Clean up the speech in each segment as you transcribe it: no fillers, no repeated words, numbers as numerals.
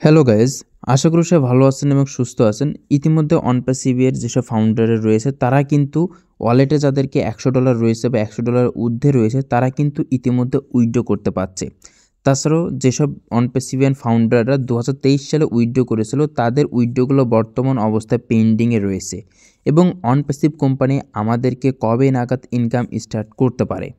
Hello guys, আশা করি সবাই ভালো আছেন এবং সুস্থ আছেন। ইতিমধ্যে অনপ্যাসিভের যেসব ফাউন্ডার রয়েছে তারা কিন্তু ওয়ালেটে যাদেরকে $100 রয়েছে বা $100 ঊর্ধ্বে রয়েছে তারা কিন্তু ইতিমধ্যে উইথড্র করতে পারছে। তাছাড়াও যেসব অনপ্যাসিভিয়ান ফাউন্ডাররা 2023 সালে উইথড্র করেছিল তাদের উইথড্রগুলো বর্তমান অবস্থায় পেন্ডিংয়ে রয়েছে এবং অনপ্যাসিভ কোম্পানি আমাদেরকে কবে নাগাদ ইনকাম স্টার্ট করতে পারে।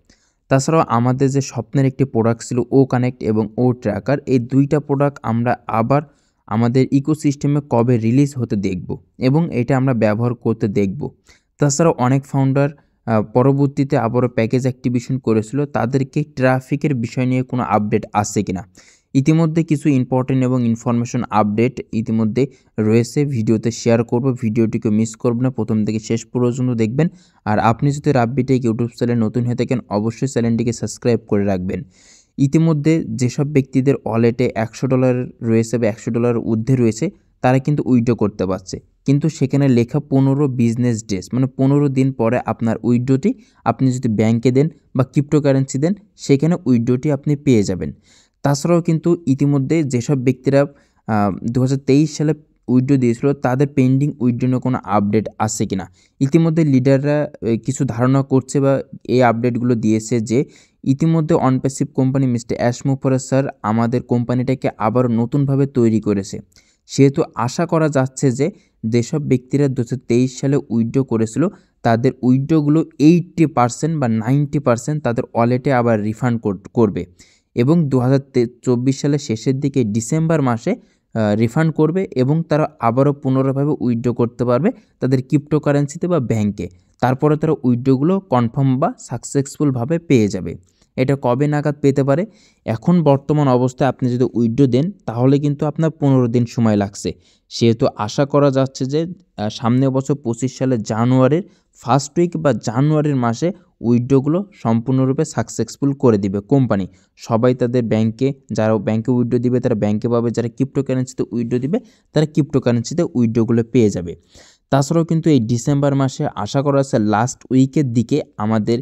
তাছাড়াও আমাদের যে স্বপ্নের একটি প্রোডাক্ট ছিল ও কানেক্ট এবং ও ট্র্যাকার, এই দুইটা প্রোডাক্ট আমরা আবার আমাদের ইকোসিস্টেমে কবে রিলিজ হতে দেখব এবং এটা আমরা ব্যবহার করতে দেখব। তাছাড়াও অনেক ফাউন্ডার পরবর্তীতে আবারও প্যাকেজ অ্যাক্টিভেশন করেছিল, তাদেরকে ট্রাফিকের বিষয় নিয়ে কোনো আপডেট আসছে কিনা। ইতিমধ্যে কিছু ইম্পর্টেন্ট এবং ইনফরমেশন আপডেট ইতিমধ্যে রয়েছে, ভিডিওতে শেয়ার করব। ভিডিওটিকে মিস করব না, প্রথম থেকে শেষ পর্যন্ত দেখবেন। আর আপনি যদি রাব্বি টেক ইউটিউব চ্যানেলে নতুন হয়ে থাকেন অবশ্যই চ্যানেলটিকে সাবস্ক্রাইব করে রাখবেন। ইতিমধ্যে যেসব ব্যক্তিদের ওয়ালেটে $100 রয়েছে বা $100 ঊর্ধ্বে রয়েছে তারা কিন্তু উইথড্র করতে পারছে, কিন্তু সেখানে লেখা 15 বিজনেস ডেজ, মানে 15 দিন পরে আপনার উইথড্রটি আপনি যদি ব্যাংকে দেন বা ক্রিপ্টোকারেন্সি দেন সেখানে উইথড্রটি আপনি পেয়ে যাবেন। তাছাড়াও কিন্তু ইতিমধ্যে যেসব ব্যক্তিরা 2023 সালে উইথড্র দিয়েছিল তাদের পেন্ডিং উইথড্র নিয়ে কোনো আপডেট আসছে কিনা। ইতিমধ্যে লিডাররা কিছু ধারণা করছে বা এই আপডেটগুলো দিয়েছে যে ইতিমধ্যে অনপ্যাসিভ কোম্পানি মিস্টার অ্যাশমুফার স্যার আমাদের কোম্পানিটাকে আবার নতুনভাবে তৈরি করেছে। সেহেতু আশা করা যাচ্ছে যে যেসব ব্যক্তিরা 2023 সালে উইথড্র করেছিল তাদের উইথড্রগুলো 80% বা 90% তাদের ওয়ালেটে আবার রিফান্ড করবে এবং 2024 সালের শেষের দিকে ডিসেম্বর মাসে রিফান্ড করবে এবং তারা আবারও পুনরায়ভাবে উইথড্র করতে পারবে তাদের ক্রিপ্টোকারেন্সিতে বা ব্যাংকে। তারপরে তারা উইথড্রগুলো কনফার্ম বা সাকসেসফুলভাবে পেয়ে যাবে। এটা কবে নাগাদ পেতে পারে? এখন বর্তমান অবস্থায় আপনি যদি উইথড্র দেন তাহলে কিন্তু আপনার 15 দিন সময় লাগছে। সেহেতু আশা করা যাচ্ছে যে সামনের বছর 25 সালের জানুয়ারির ফার্স্ট উইক বা জানুয়ারির মাসে উইথড্রগুলো সম্পূর্ণরূপে সাকসেসফুল করে দিবে কোম্পানি। সবাই তাদের ব্যাংকে, যারা ব্যাংকে উইথড্র দিবে তারা ব্যাংকে পাবে, যারা ক্রিপ্টোকারেন্সিতে উইথড্র দিবে তারা ক্রিপ্টোকারেন্সিতে উইথড্রগুলো পেয়ে যাবে। তাছাড়াও কিন্তু এই ডিসেম্বর মাসে আশা করা যাচ্ছে লাস্ট উইকের দিকে আমাদের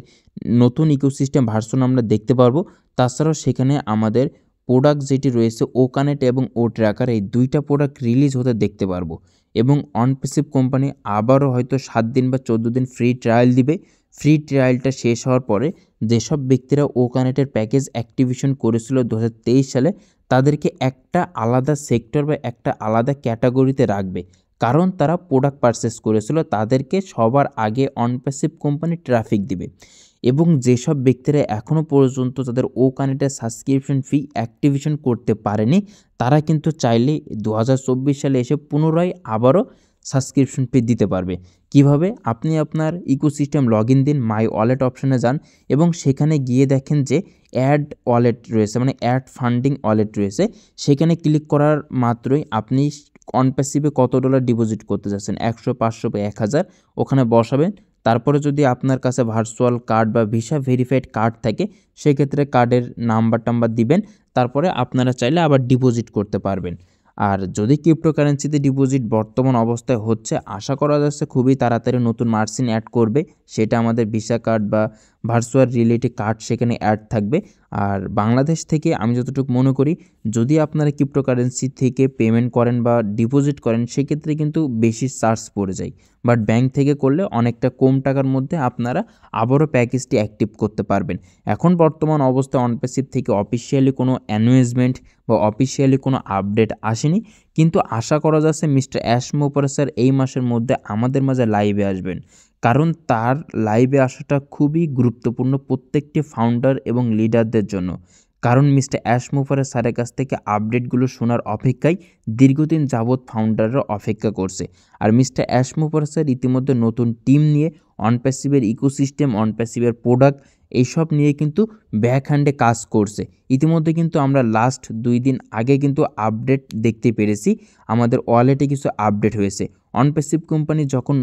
নতুন ইকোসিস্টেম ভার্সন আমরা দেখতে পারবো। তাছাড়াও সেখানে আমাদের প্রোডাক্ট যেটি রয়েছে ও কানেক্ট এবং ও ট্র্যাকার, এই দুইটা প্রোডাক্ট রিলিজ হতে দেখতে পারবো এবং অনপ্যাসিভ কোম্পানি আবারও হয়তো 7 দিন বা 14 দিন ফ্রি ট্রায়াল দিবে। ফ্রি ট্রায়ালটা শেষ হওয়ার পরে যেসব ব্যক্তিরা ও কানেক্টের প্যাকেজ অ্যাক্টিভেশন করেছিল 2023 সালে তাদেরকে একটা আলাদা সেক্টর বা একটা আলাদা ক্যাটাগরিতে রাখবে, কারণ তারা প্রোডাক্ট পারচেস করেছিল। তাদেরকে সবার আগে অনপ্যাসিভ কোম্পানি ট্রাফিক দিবে এবং যেসব ব্যক্তিরা এখনও পর্যন্ত তাদের ও কানেক্টের সাবস্ক্রিপশন ফি অ্যাক্টিভেশন করতে পারেনি তারা কিন্তু চাইলে 2024 সালে এসে পুনরায় আবারও সাবস্ক্রিপশন ফি দিতে পারবে। কিভাবে? আপনি আপনার ecosystem log Inn Din, my wallet অপশানে যান এবং সেখানে গিয়ে দেখেন যে অ্যাড ওয়ালেট রয়েছে, মানে অ্যাড ফান্ডিং ওয়ালেট রয়েছে। সেখানে ক্লিক করার মাত্রই আপনি অনপ্যাসিভে কত ডলার ডিপোজিট করতে চাচ্ছেন, 100, 500 বা 1000 ওখানে বসাবেন। তারপরে যদি আপনার কাছে ভার্চুয়াল কার্ড বা ভিসা ভেরিফাইড কার্ড থাকে সেক্ষেত্রে কার্ডের নাম্বার দিবেন। তারপরে আপনারা চাইলে আবার ডিপোজিট করতে পারবেন। আর যদি ক্রিপ্টোকারেন্সিতে ডিপোজিট বর্তমান অবস্থায় হচ্ছে, আশা করা যাচ্ছে খুবই তাড়াতাড়ি নতুন মার্জিন অ্যাড করবে, সেটা আমাদের ভিসা কার্ড বা ভার্চুয়াল রিয়েলিটি কার্ড সেখানে অ্যাড থাকবে। আর বাংলাদেশ থেকে আমি যতটুকু মনে করি যদি আপনারা ক্রিপ্টোকারেন্সি থেকে পেমেন্ট করেন বা ডিপোজিট করেন সেক্ষেত্রে কিন্তু বেশি চার্জ পড়ে যায়, বাট ব্যাংক থেকে করলে অনেকটা কম টাকার মধ্যে আপনারা আবারও প্যাকেজটি অ্যাক্টিভ করতে পারবেন। এখন বর্তমান অবস্থায় অনপ্যাসিভ থেকে অফিসিয়ালি কোনো অ্যানাউন্সমেন্ট বা অফিসিয়ালি কোনো আপডেট আসেনি, কিন্তু আশা করা যাচ্ছে মিস্টার অ্যাশমুফার স্যার এই মাসের মধ্যে আমাদের মাঝে লাইভে আসবেন, কারণ তার লাইভে আসাটা খুবই গুরুত্বপূর্ণ প্রত্যেকটি ফাউন্ডার এবং লিডারদের জন্য। কারণ মিস্টার অ্যাশমুফার স্যারের কাছ থেকে আপডেটগুলো শোনার অপেক্ষায় দীর্ঘদিন যাবৎ ফাউন্ডাররা অপেক্ষা করছে। আর মিস্টার অ্যাশমুফার স্যার ইতিমধ্যে নতুন টিম নিয়ে অনপ্যাসিভের ইকোসিস্টেম, অনপ্যাসিভের প্রোডাক্ট এইসব নিয়ে কিন্তু ব্যাকহ্যান্ডে কাজ করছে। ইতিমধ্যে কিন্তু আমরা লাস্ট 2 দিন আগে কিন্তু আপডেট দেখতে পেরেছি, আমাদের ওয়ালেটে কিছু আপডেট হয়েছে। অনপ্যাসিভ কোম্পানি যখন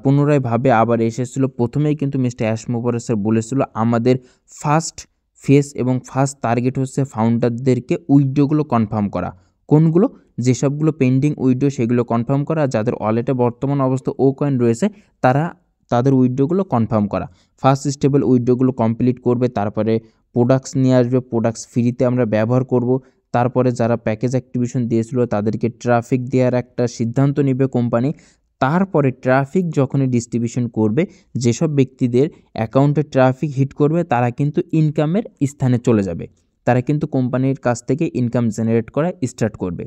পুনরায়ভাবে আবার এসেছিল প্রথমেই কিন্তু মিস্টার অ্যাশমুফার স্যার বলেছিল আমাদের ফার্স্ট ফেস এবং ফার্স্ট টার্গেট হচ্ছে ফাউন্ডারদেরকে উইথড্রগুলো কনফার্ম করা। কোনগুলো? যেসবগুলো পেন্ডিং উইথড্র সেগুলো কনফার্ম করা, যাদের ওয়ালেটে বর্তমান অবস্থা ও কয়েন রয়েছে তারা তাদের উইথড্রগুলো কনফার্ম করা। ফার্স্ট স্টেবল উইথড্রগুলো কমপ্লিট করবে, তারপরে প্রোডাক্টস নিয়ে আসবে, প্রোডাক্টস ফ্রিতে আমরা ব্যবহার করব। তারপরে যারা প্যাকেজ অ্যাক্টিভেশন দিয়েছিল তাদেরকে ট্রাফিক দেওয়ার একটা সিদ্ধান্ত নেবে কোম্পানি। তারপরে ট্রাফিক যখনই ডিস্ট্রিবিউশন করবে, যেসব ব্যক্তিদের অ্যাকাউন্টে ট্রাফিক হিট করবে তারা কিন্তু ইনকামের স্থানে চলে যাবে, তারা কিন্তু কোম্পানির কাছ থেকে ইনকাম জেনারেট করা স্টার্ট করবে।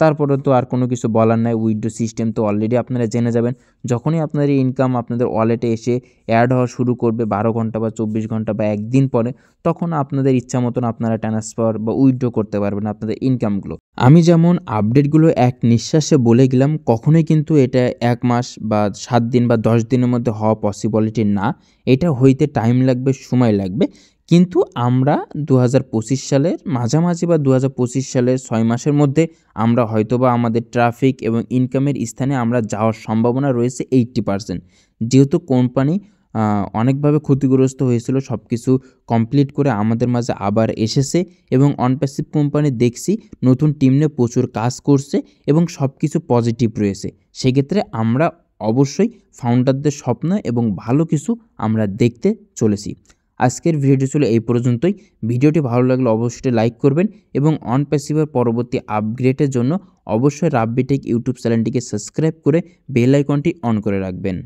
তারপরে তো আর কোনো কিছু বলার নাই, উইথড্র সিস্টেম তো অলরেডি আপনারা জেনে যাবেন। যখনই আপনাদের ইনকাম আপনাদের ওয়ালেটে এসে অ্যাড হওয়া শুরু করবে 12 ঘন্টা বা 24 ঘন্টা বা একদিন পরে, তখন আপনাদের ইচ্ছা মতন আপনারা ট্রান্সফার বা উইথড্র করতে পারবেন আপনাদের ইনকামগুলো। আমি যেমন আপডেটগুলো এক নিঃশ্বাসে বলে গেলাম, কখনোই কিন্তু এটা 1 মাস বা 7 দিন বা 10 দিনের মধ্যে হওয়া পসিবিলিটি না। এটা হইতে টাইম লাগবে, সময় লাগবে। কিন্তু আমরা 2025 সালের মাঝামাঝি বা 2025 সালের 6 মাসের মধ্যে আমরা হয়তোবা আমাদের ট্রাফিক এবং ইনকামের স্থানে আমরা যাওয়ার সম্ভাবনা রয়েছে 80%। যেহেতু কোম্পানি অনেকভাবে ক্ষতিগ্রস্ত হয়েছিল, সব কিছু কমপ্লিট করে আমাদের মাঝে আবার এসেছে এবং অনপ্যাসিভ কোম্পানি দেখছি নতুন টিম নিয়ে প্রচুর কাজ করছে এবং সব কিছু পজিটিভ রয়েছে। সেক্ষেত্রে আমরা অবশ্যই ফাউন্ডারদের স্বপ্ন এবং ভালো কিছু আমরা দেখতে চলেছি। আজকের ভিডিওটি ছিল এই পর্যন্তই। ভিডিওটি ভালো লাগলে অবশ্যই লাইক করবেন এবং অনপ্যাসিভের পরবর্তী আপগ্রেডের জন্য অবশ্যই রাব্বি টেক ইউটিউব চ্যানেলটিকে সাবস্ক্রাইব করে বেল আইকনটি অন করে রাখবেন।